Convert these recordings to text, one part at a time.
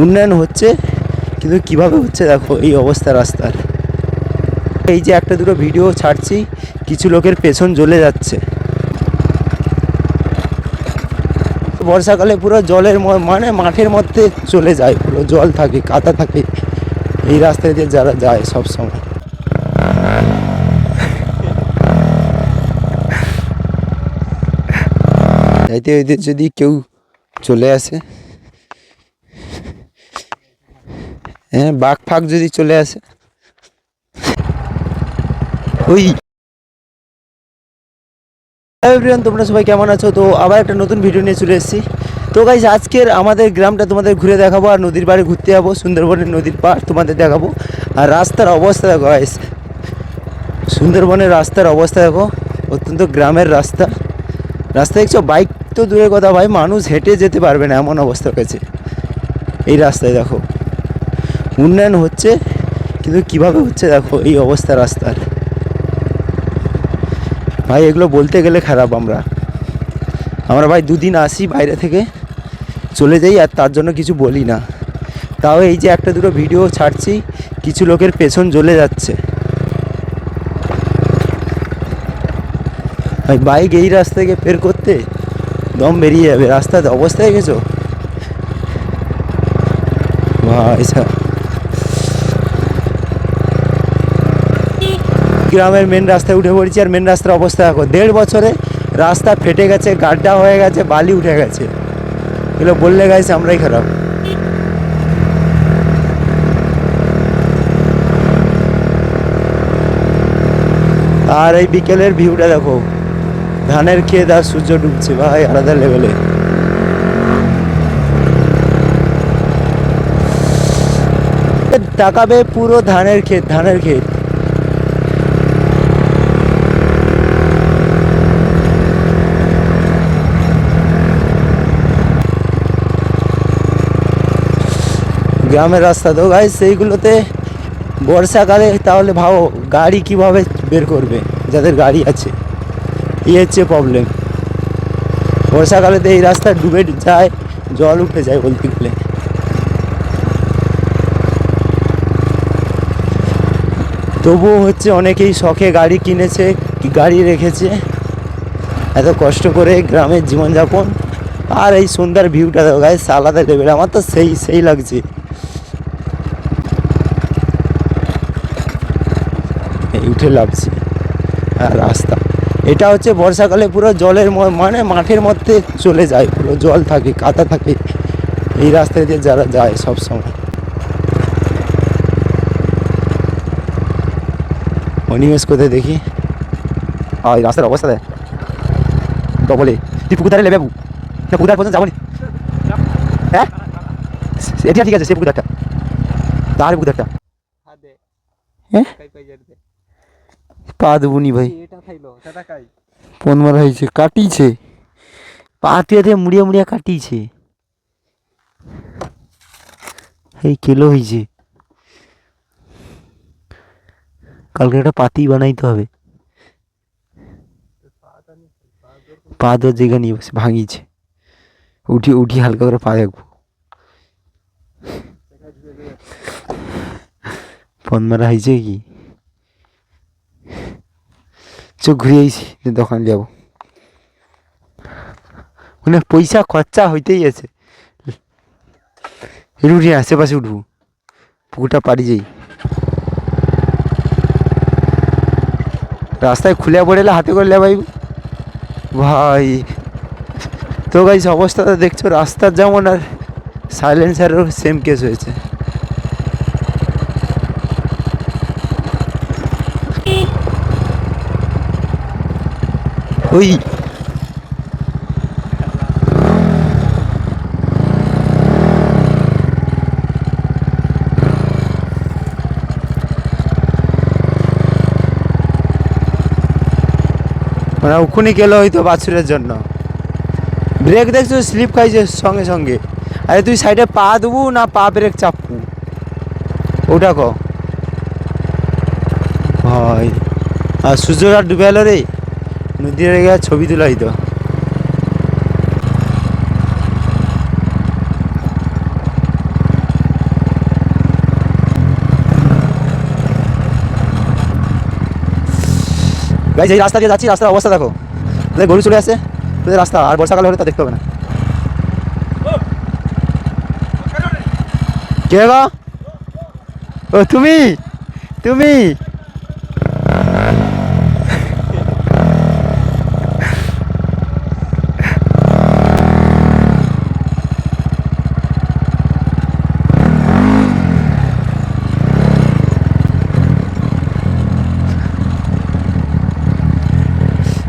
উন্নয়ন হচ্ছে, কিন্তু কিভাবে হচ্ছে দেখো এই অবস্থা রাস্তার। এই যে একটা দুটো ভিডিও ছাড়ছি, কিছু লোকের পেছন জ্বলে যাচ্ছে। বর্ষাকালে পুরো জলের মানে মাঠের মধ্যে চলে যায়, পুরো জল থাকে, কাদা থাকে এই রাস্তায় দিয়ে যারা যায় সব সময়। যাইতে এদের যদি কেউ চলে আসে, হ্যাঁ বাঘ ফাঁক যদি চলে আসে, ওই এভরিওয়ান, তোমরা সবাই কেমন আছো? তো আবার একটা নতুন ভিডিও নিয়ে চলে এসেছি। তো গাইস, আজকের আমাদের গ্রামটা তোমাদের ঘুরে দেখাবো, আর নদীর পাড়ে ঘুরতে যাবো, সুন্দরবনের নদীর পাড় তোমাদের দেখাবো। আর রাস্তার অবস্থা দেখো গাইস, সুন্দরবনের রাস্তার অবস্থা দেখো, অত্যন্ত গ্রামের রাস্তা। রাস্তা দেখছো, বাইক তো দূরের কথা ভাই, মানুষ হেঁটে যেতে পারবে না এমন অবস্থা হয়েছে এই রাস্তায়। দেখো উন্নয়ন হচ্ছে, কিন্তু কিভাবে হচ্ছে দেখো এই অবস্থা রাস্তার। ভাই এগুলো বলতে গেলে খারাপ। আমরা ভাই দুদিন আসি বাইরে থেকে, চলে যাই, আর তার জন্য কিছু বলি না। তাও এই যে একটা দুটো ভিডিও ছাড়ছি, কিছু লোকের পেছন জ্বলে যাচ্ছে। ভাই বাইক এই রাস্তা থেকে বের করতে দম বেরিয়ে যাবে। রাস্তার অবস্থা দেখেছো ভাই? গ্রামের মেন রাস্তায় উঠে পড়েছি, আর মেন রাস্তার অবস্থা দেখো, 1.5 বছরে রাস্তা ফেটে গেছে, গাড্ডা হয়ে গেছে, বালি উঠে গেছে। এগুলো বললে গাইছে আমরাই খারাপ। আর এই বিকেলের ভিউটা দেখো, ধানের ক্ষেত আর সূর্য ডুবছে ভাই, আলাদা লেভেলে। তাকাবে পুরো ধানের ক্ষেত, ধানের ক্ষেত। গ্রামের রাস্তা তো ভাই, সেইগুলোতে বর্ষাকালে তাহলে ভাবো গাড়ি কিভাবে বের করবে, যাদের গাড়ি আছে। এই হচ্ছে প্রবলেম। বর্ষাকালেতে এই রাস্তা ডুবে যায়, জল উঠে যায় বলতে গেলে। তবুও হচ্ছে, অনেকেই শখে গাড়ি কিনেছে, গাড়ি রেখেছে, এত কষ্ট করে গ্রামের জীবনযাপন। আর এই সন্ধ্যার ভিউটা দেখো গাইস, আলাদা লেভেল। আমার তো সেই লাগছে এই উঠে লাভছি। আর রাস্তা এটা হচ্ছে বর্ষাকালে পুরো জলের মানে মাঠের মধ্যে চলে যায়, পুরো জল থাকে, কাদা থাকে এই রাস্তায় দিয়ে যারা যায় সব সময়। অনিমেষ কোথায় দেখি, এই রাস্তার অবস্থা দেখ বলে। তুই পুকুর নেবে না? পুকুর পর্যন্ত যাবো নি? হ্যাঁ এটা ঠিক আছে, সে পুকুরটা তার পুকুরটা, হ্যাঁ পা দেবুনি ভাই। ফোন মারা হয়েছে, কাটিছে পা, দিয়ে মুড়িয়া মুড়িয়া কাটিছে, এই কেলো হয়েছে। কালকে একটা পাতি বানাইতে হবে। পা দেওয়ার জায়গা নিয়ে বসে ভাঙিছে। উঠি হালকা করে পা দেখবো। ফোন মারা হয়েছে কি? চোখ ঘুরে আইছি, দোকান যাবো। মানে পয়সা খরচা হইতেই আছে। উঠি আশেপাশে উঠবো, পুকুরটা পারি যাই। রাস্তায় খুলে পড়েলে হাতে করে ভাই ভাই। তো গাইস, অবস্থাটা দেখছো রাস্তার যেমন, আর সাইলেন্সারেরও সেম কেস হয়েছে। ওই মানে ওখানে গেলো হয়তো বাছুরের জন্য। ব্রেক দেখছো স্লিপ খাইছে সঙ্গে সঙ্গে। আরে তুই সাইডে পা দেবো না পা ব্রেক চাপবো, ওটা ক ভাই। আর সূর্যটা ডুবে এলো রে, নদীর গিয়ে ছবি তোলা হইতো। গাইজ এই রাস্তা দিয়ে যাচ্ছি, রাস্তার অবস্থা দেখো, তোদের গরু চলে আসে, তোদের রাস্তা আর বর্ষাকাল হলে তা দেখতে হবে না। কে গো? ও তুমি তুমি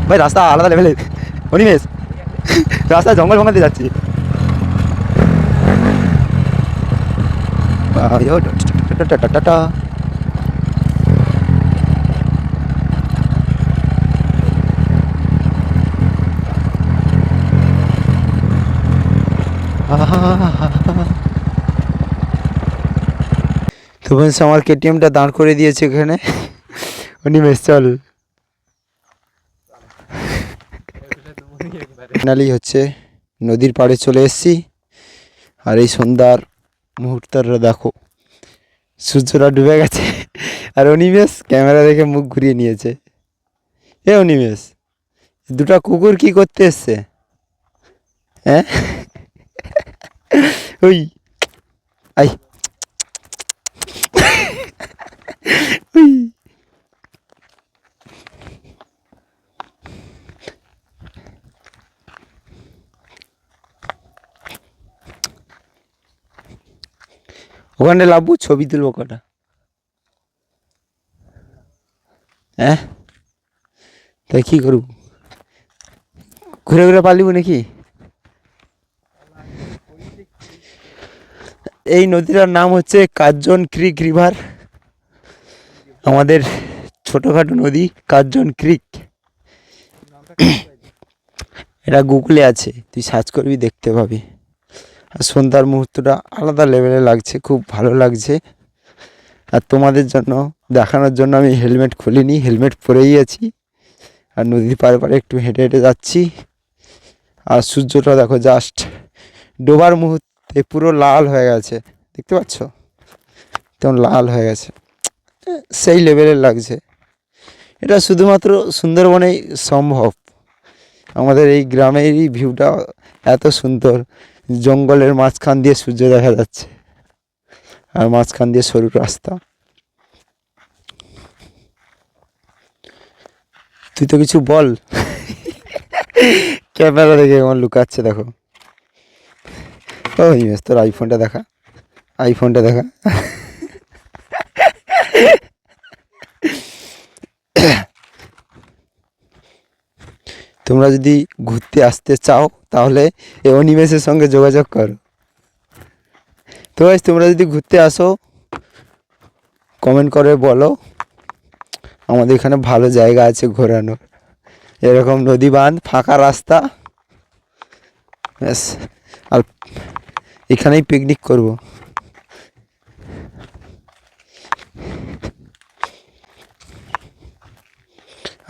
ভাই রাস্তা আলাদা লেভেলের অনিমেষ, রাস্তা জঙ্গল ভঙ্গল দিয়ে যাচ্ছি। টাটা তো বলছ আমার কেটিএমটা দাঁড় করে দিয়েছে এখানে, অনিমেষ চল। ফাইনালি হচ্ছে নদীর পাড়ে চলে এসেছি, আর এই সন্ধ্যার মুহূর্তটা দেখো, সূর্যটা ডুবে গেছে, আর অনিমেষ ক্যামেরা দেখে মুখ ঘুরিয়ে নিয়েছে। এ অনিমেষ, দুটা কুকুর কি করতে এসছে? হ্যাঁ ওই আই ওই ওখানে লাভবো, ছবি তুলবো কটা? হ্যাঁ তাই কী করব, ঘুরে ঘুরে পালিব নাকি? এই নদীটার নাম হচ্ছে কার্জন ক্রিক রিভার, আমাদের ছোটোখাটো নদী কার্জন ক্রিক। এটা গুগলে আছে, তুই সার্চ করবি দেখতে পাবি। আর সন্ধ্যার মুহূর্তটা আলাদা লেভেলে লাগছে, খুব ভালো লাগছে। আর তোমাদের জন্য দেখানোর জন্য আমি হেলমেট খুলিনি, হেলমেট পরেই আছি, আর নদীর পাড়ে পাড়ে একটু হেঁটে হেঁটে যাচ্ছি। আর সূর্যটা দেখো জাস্ট ডোবার মুহূর্তে পুরো লাল হয়ে গেছে, দেখতে পাচ্ছ তেমন লাল হয়ে গেছে, সেই লেভেলের লাগছে। এটা শুধুমাত্র সুন্দরবনেই সম্ভব। আমাদের এই গ্রামেরই ভিউটা এত সুন্দর, জঙ্গলের মাঝখান দিয়ে সূর্য দেখা যাচ্ছে, আর মাঝখান দিয়ে সরু রাস্তা। তুই তো কিছু বল, ক্যামেরা দেখে আমার লুকাচ্ছে দেখো। ও ইমেজ, তোর আইফোনটা দেখা, আইফোনটা দেখা। তোমরা যদি ঘুরতে আসতে চাও তাহলে এই অনিমেষের সঙ্গে যোগাযোগ করো। তো গাইস তোমরা যদি ঘুরতে আসো কমেন্ট করে বলো, আমাদের এখানে ভালো জায়গা আছে ঘোরানোর, এরকম নদী বাঁধ, ফাঁকা রাস্তা, ব্যাস। আর এখানেই পিকনিক করব।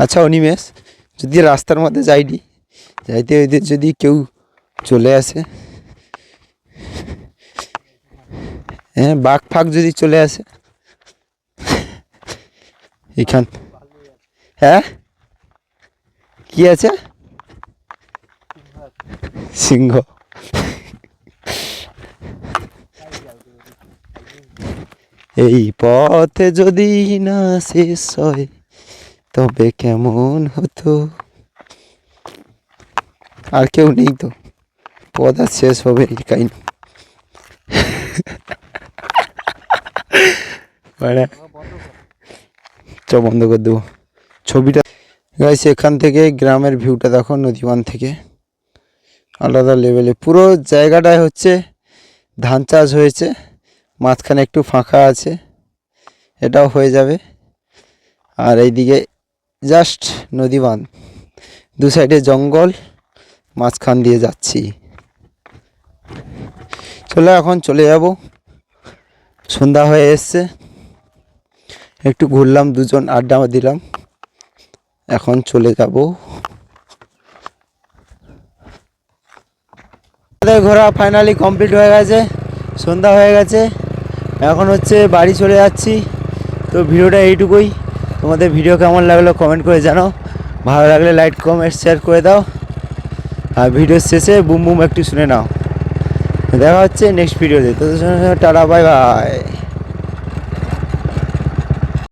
আচ্ছা অনিমেষ, যদি রাস্তার মধ্যে যাইনি, যাইতে হইতে যদি কেউ চলে আসে, হ্যাঁ বাঘ ফাঁক যদি চলে আসে এখান, হ্যাঁ কি আছে? সিংহ। এই পথে যদি না শেষ হয় তবে কেমন হতো। আর কেউ নেই তো, পথ আর শেষ হবে এই কাহিনী। চ বন্ধ করে দেবো ছবিটা। গাইস এখান থেকে গ্রামের ভিউটা দেখো, নদীবান থেকে আলাদা লেভেলে। পুরো জায়গাটায় হচ্ছে ধান চাষ হয়েছে, মাঝখানে একটু ফাঁকা আছে, এটাও হয়ে যাবে। আর এইদিকে জাস্ট নদীবান, দু সাইডে জঙ্গল, মাঝখান দিয়ে যাচ্ছি। চলো এখন চলে যাব, সন্ধ্যা হয়ে এসছে, একটু ঘুরলাম, দুজন আড্ডা দিলাম, এখন চলে যাব। আমাদের ঘোরা ফাইনালি কমপ্লিট হয়ে গেছে, সন্ধ্যা হয়ে গেছে, এখন হচ্ছে বাড়ি চলে যাচ্ছি। তো ভিডিওটা এইটুকুই, তোমাদের ভিডিও কেমন লাগলো কমেন্ট করে জানাও। ভালো লাগলে লাইক কমেন্ট শেয়ার করে দাও, আর ভিডিওর শেষে বুম বুম একটু শুনে নাও। দেখা হচ্ছে নেক্সট ভিডিওতে, তো টাটা বাই বাই।